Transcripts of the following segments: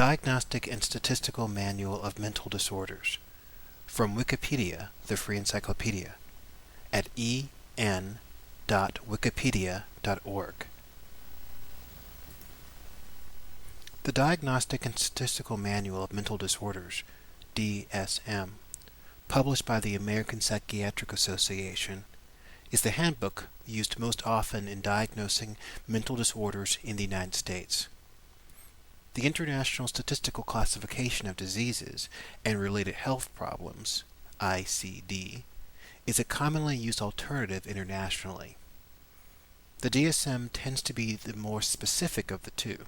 Diagnostic and Statistical Manual of Mental Disorders, from Wikipedia, the free encyclopedia, at en.wikipedia.org. The Diagnostic and Statistical Manual of Mental Disorders, DSM, published by the American Psychiatric Association, is the handbook used most often in diagnosing mental disorders in the United States. The International Statistical Classification of Diseases and Related Health Problems, ICD, is a commonly used alternative internationally. The DSM tends to be the more specific of the two.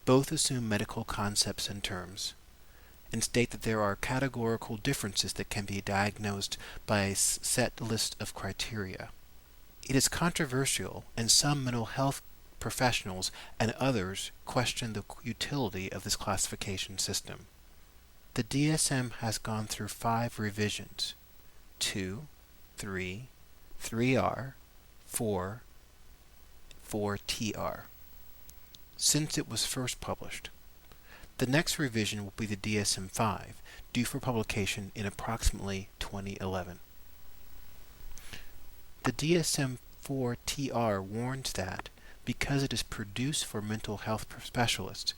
Both assume medical concepts and terms, and state that there are categorical differences that can be diagnosed by a set list of criteria. It is controversial, and some mental health professionals and others question the utility of this classification system. The DSM has gone through 5 revisions: 2, 3, 3R, 4, 4TR, since it was first published. The next revision will be the DSM-5, due for publication in approximately 2011. The DSM-4TR warns that, because it is produced for mental health specialists,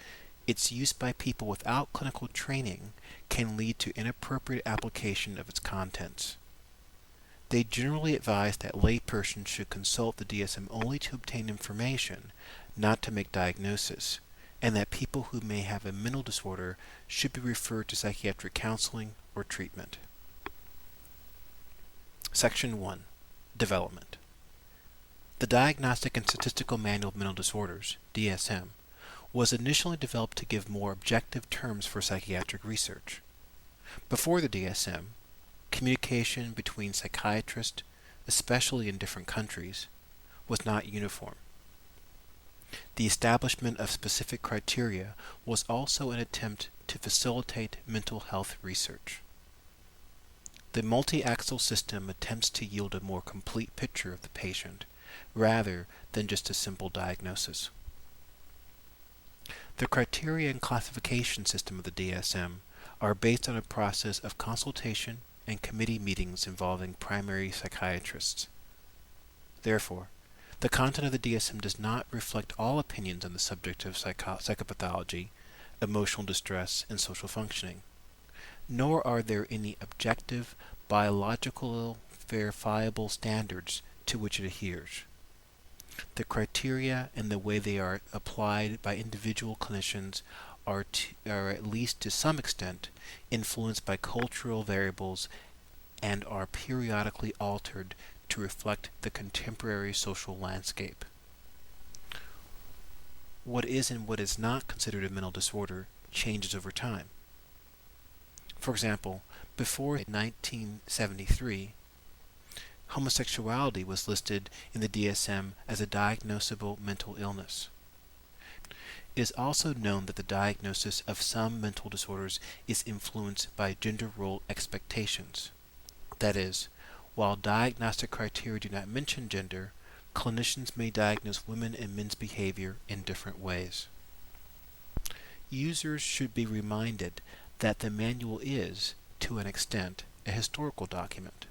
its use by people without clinical training can lead to inappropriate application of its contents. They generally advise that laypersons should consult the DSM only to obtain information, not to make diagnoses, and that people who may have a mental disorder should be referred to psychiatric counseling or treatment. Section 1. Development. The Diagnostic and Statistical Manual of Mental Disorders, DSM, was initially developed to give more objective terms for psychiatric research. Before the DSM, communication between psychiatrists, especially in different countries, was not uniform. The establishment of specific criteria was also an attempt to facilitate mental health research. The multi-axis system attempts to yield a more complete picture of the patient, rather than just a simple diagnosis. The criteria and classification system of the DSM are based on a process of consultation and committee meetings involving primary psychiatrists. Therefore, the content of the DSM does not reflect all opinions on the subject of psychopathology, emotional distress, and social functioning, nor are there any objective, biological, verifiable standards to which it adheres. The criteria and the way they are applied by individual clinicians are at least to some extent influenced by cultural variables and are periodically altered to reflect the contemporary social landscape. What is and what is not considered a mental disorder changes over time. For example, before 1973, homosexuality was listed in the DSM as a diagnosable mental illness. It is also known that the diagnosis of some mental disorders is influenced by gender role expectations. That is, while diagnostic criteria do not mention gender, clinicians may diagnose women and men's behavior in different ways. Users should be reminded that the manual is, to an extent, a historical document.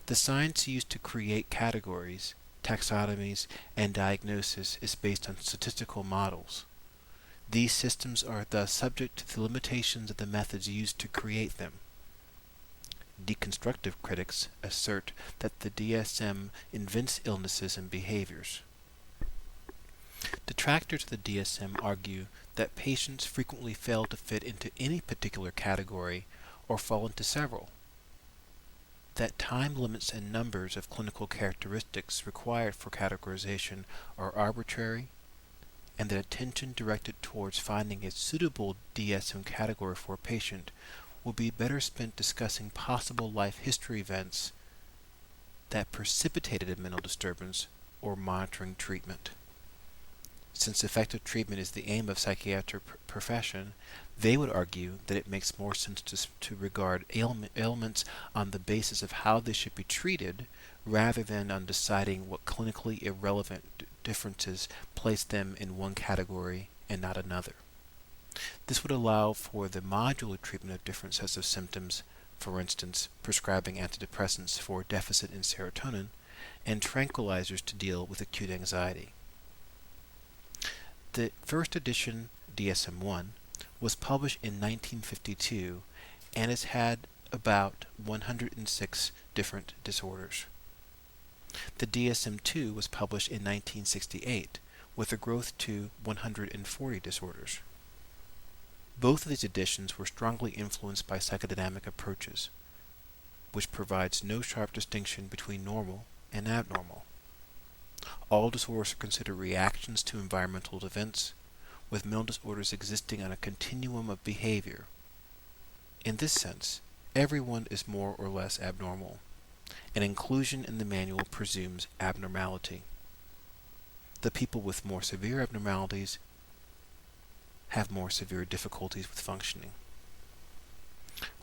The science used to create categories, taxonomies, and diagnoses is based on statistical models. These systems are thus subject to the limitations of the methods used to create them. Deconstructive critics assert that the DSM invents illnesses and behaviors. Detractors of the DSM argue that patients frequently fail to fit into any particular category or fall into several, that time limits and numbers of clinical characteristics required for categorization are arbitrary, and that attention directed towards finding a suitable DSM category for a patient will be better spent discussing possible life history events that precipitated a mental disturbance or monitoring treatment. Since effective treatment is the aim of psychiatric profession, they would argue that it makes more sense to regard ailments on the basis of how they should be treated rather than on deciding what clinically irrelevant differences place them in one category and not another. This would allow for the modular treatment of different sets of symptoms, for instance, prescribing antidepressants for deficit in serotonin and tranquilizers to deal with acute anxiety. The first edition, DSM-1, was published in 1952 and has had about 106 different disorders. The DSM-2 was published in 1968 with a growth to 140 disorders. Both of these editions were strongly influenced by psychodynamic approaches, which provides no sharp distinction between normal and abnormal. All disorders are considered reactions to environmental events, with mental disorders existing on a continuum of behavior. In this sense, everyone is more or less abnormal, and inclusion in the manual presumes abnormality. The people with more severe abnormalities have more severe difficulties with functioning.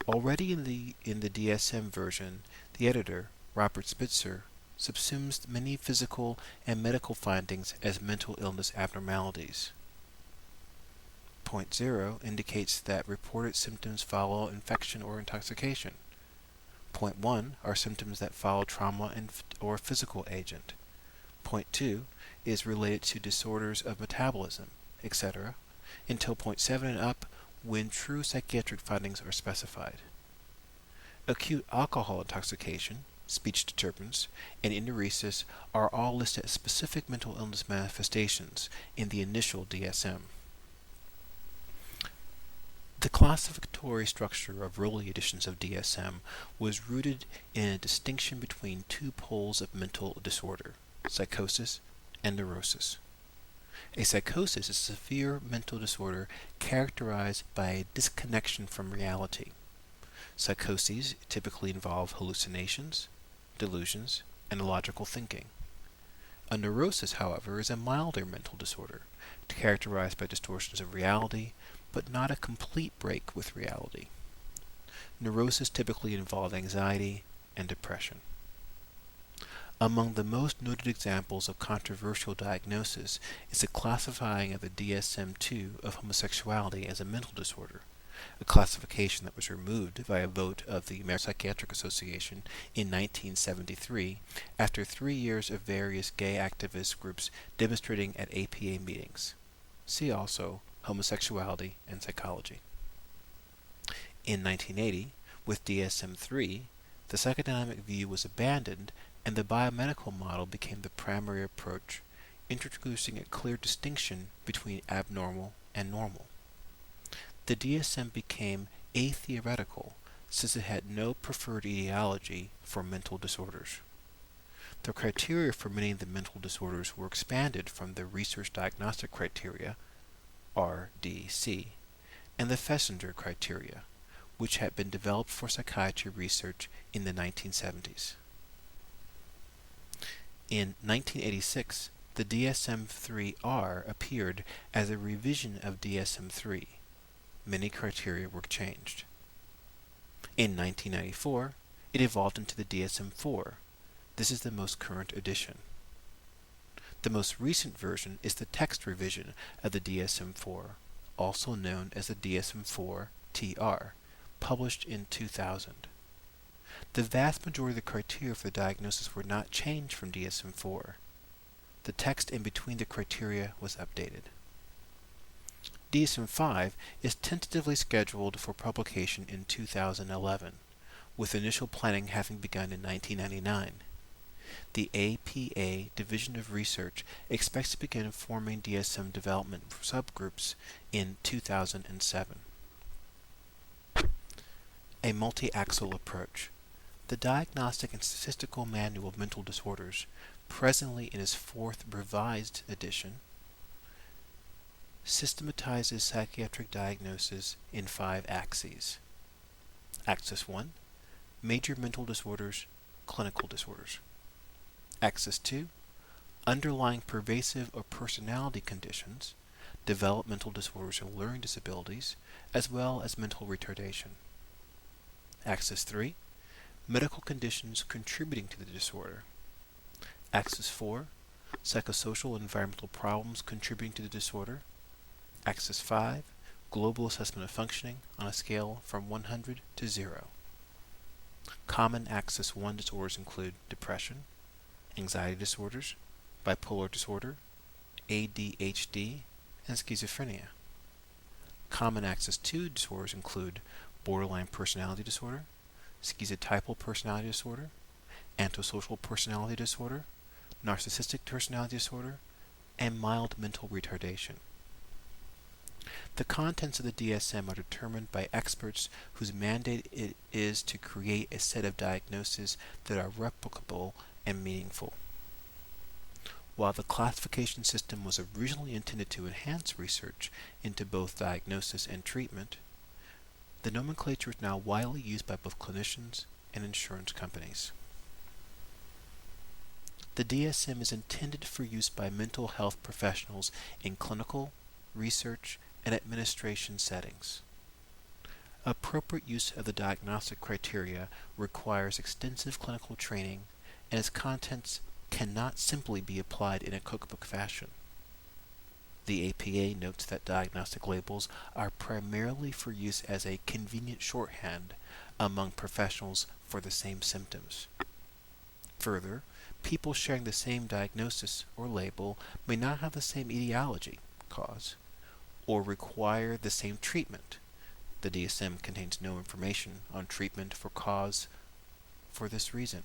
Already in the DSM version, the editor, Robert Spitzer, subsumes many physical and medical findings as mental illness abnormalities. Point 0 indicates that reported symptoms follow infection or intoxication. Point 1 are symptoms that follow trauma or physical agent. Point 2 is related to disorders of metabolism, etc., until point 7 and up, when true psychiatric findings are specified. Acute alcohol intoxication, speech disturbance, and enuresis are all listed as specific mental illness manifestations in the initial DSM. The classificatory structure of early editions of DSM was rooted in a distinction between two poles of mental disorder, psychosis and neurosis. A psychosis is a severe mental disorder characterized by a disconnection from reality. Psychoses typically involve hallucinations, delusions, and illogical thinking. A neurosis, however, is a milder mental disorder, characterized by distortions of reality, but not a complete break with reality. Neurosis typically involve anxiety and depression. Among the most noted examples of controversial diagnosis is the classifying of the DSM-2 of homosexuality as a mental disorder, a classification that was removed by a vote of the American Psychiatric Association in 1973 after 3 years of various gay activist groups demonstrating at APA meetings. See also homosexuality and psychology. In 1980, with DSM-3, the psychodynamic view was abandoned and the biomedical model became the primary approach, introducing a clear distinction between abnormal and normal. The DSM became atheoretical since it had no preferred etiology for mental disorders. The criteria for many of the mental disorders were expanded from the Research Diagnostic Criteria, RDC, and the Fessinger criteria, which had been developed for psychiatry research in the 1970s. In 1986, the DSM-3R appeared as a revision of DSM-3. Many criteria were changed. In 1994, it evolved into the DSM-4. This is the most current edition. The most recent version is the text revision of the DSM-4, also known as the DSM-4-TR, published in 2000. The vast majority of the criteria for the diagnosis were not changed from DSM-4. The text in between the criteria was updated. DSM-5 is tentatively scheduled for publication in 2011, with initial planning having begun in 1999. The APA Division of Research expects to begin forming DSM development subgroups in 2007. A multi-axis approach. The Diagnostic and Statistical Manual of Mental Disorders, presently in its 4th revised edition, systematizes psychiatric diagnosis in 5 axes. Axis 1, major mental disorders, clinical disorders. Axis 2, underlying pervasive or personality conditions, developmental disorders and learning disabilities, as well as mental retardation. Axis 3, medical conditions contributing to the disorder. Axis 4, psychosocial and environmental problems contributing to the disorder. Axis 5, Global Assessment of Functioning on a scale from 100 to 0. Common Axis 1 disorders include depression, anxiety disorders, bipolar disorder, ADHD, and schizophrenia. Common Axis 2 disorders include borderline personality disorder, schizotypal personality disorder, antisocial personality disorder, narcissistic personality disorder, and mild mental retardation. The contents of the DSM are determined by experts whose mandate it is to create a set of diagnoses that are replicable and meaningful. While the classification system was originally intended to enhance research into both diagnosis and treatment, the nomenclature is now widely used by both clinicians and insurance companies. The DSM is intended for use by mental health professionals in clinical, research, and administration settings. Appropriate use of the diagnostic criteria requires extensive clinical training, and its contents cannot simply be applied in a cookbook fashion. The APA notes that diagnostic labels are primarily for use as a convenient shorthand among professionals for the same symptoms. Further, people sharing the same diagnosis or label may not have the same etiology, cause, or require the same treatment. The DSM contains no information on treatment for cause for this reason.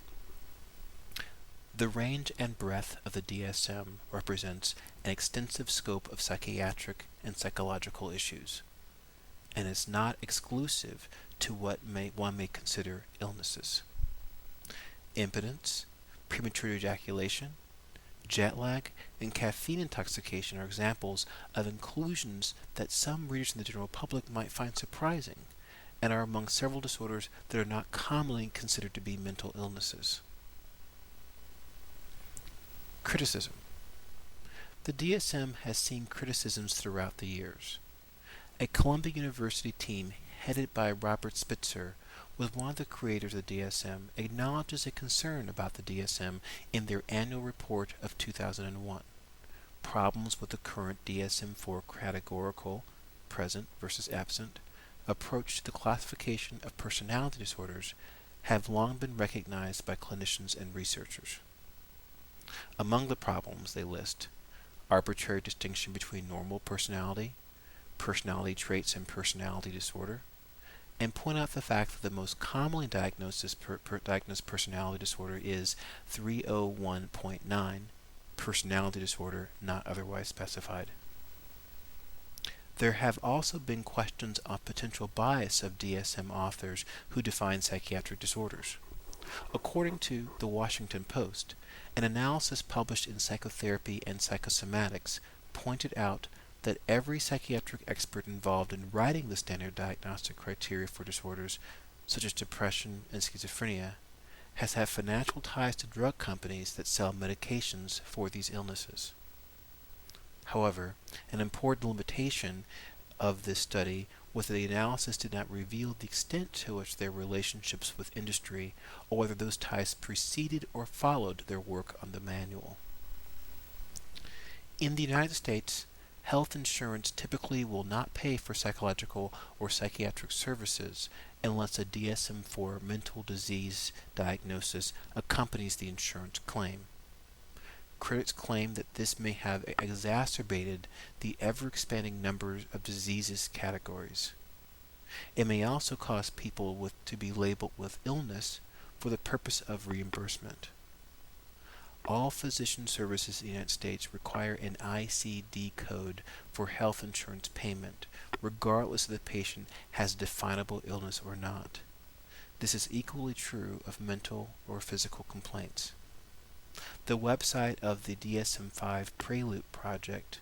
The range and breadth of the DSM represents an extensive scope of psychiatric and psychological issues, and is not exclusive to what one may consider illnesses. Impotence, premature ejaculation, jet lag, and caffeine intoxication are examples of inclusions that some readers in the general public might find surprising, and are among several disorders that are not commonly considered to be mental illnesses. Criticism. The DSM has seen criticisms throughout the years. A Columbia University team headed by Robert Spitzer, was one of the creators of the DSM, acknowledges a concern about the DSM in their annual report of 2001. Problems with the current DSM-4 categorical, present versus absent, approach to the classification of personality disorders have long been recognized by clinicians and researchers. Among the problems they list arbitrary distinction between normal personality, personality traits, and personality disorder, and point out the fact that the most commonly diagnosed personality disorder is 301.9, personality disorder not otherwise specified. There have also been questions on potential bias of DSM authors who define psychiatric disorders. According to the Washington Post, an analysis published in Psychotherapy and Psychosomatics pointed out that every psychiatric expert involved in writing the standard diagnostic criteria for disorders such as depression and schizophrenia has had financial ties to drug companies that sell medications for these illnesses. However, an important limitation of this study was that the analysis did not reveal the extent to which their relationships with industry or whether those ties preceded or followed their work on the manual. In the United States, health insurance typically will not pay for psychological or psychiatric services unless a DSM-4 mental disease diagnosis accompanies the insurance claim. Critics claim that this may have exacerbated the ever-expanding number of diseases categories. It may also cause people to be labeled with illness for the purpose of reimbursement. All physician services in the United States require an ICD code for health insurance payment, regardless if the patient has a definable illness or not. This is equally true of mental or physical complaints. The website of the DSM-5 Prelude project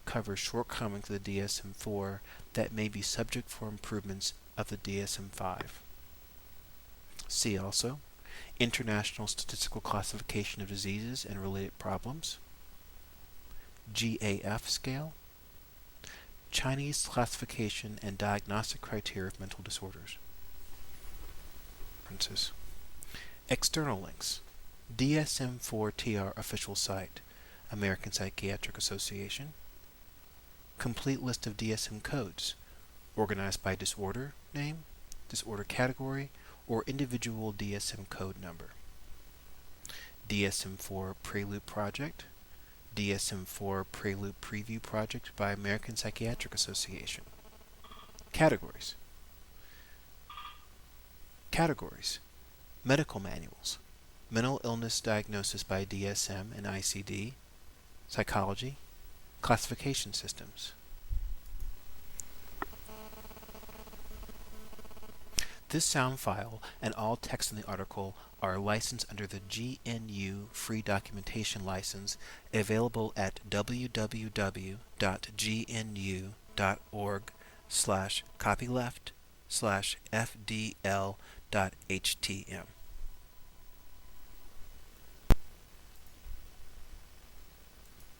covers shortcomings of the DSM-4 that may be subject for improvements of the DSM-5. See also International Statistical Classification of Diseases and Related Problems, GAF scale, Chinese Classification and Diagnostic Criteria of Mental Disorders. External links: DSM-4-TR official site, American Psychiatric Association. Complete list of DSM codes, organized by disorder name, disorder category, or individual DSM code number. DSM-4 Prelude Project, DSM-4 Prelude Preview Project by American Psychiatric Association. Categories. Categories. Medical manuals. Mental illness diagnosis by DSM and ICD. Psychology. Classification systems. This sound file and all text in the article are licensed under the GNU Free Documentation License, available at www.gnu.org/copyleft/fdl.htm.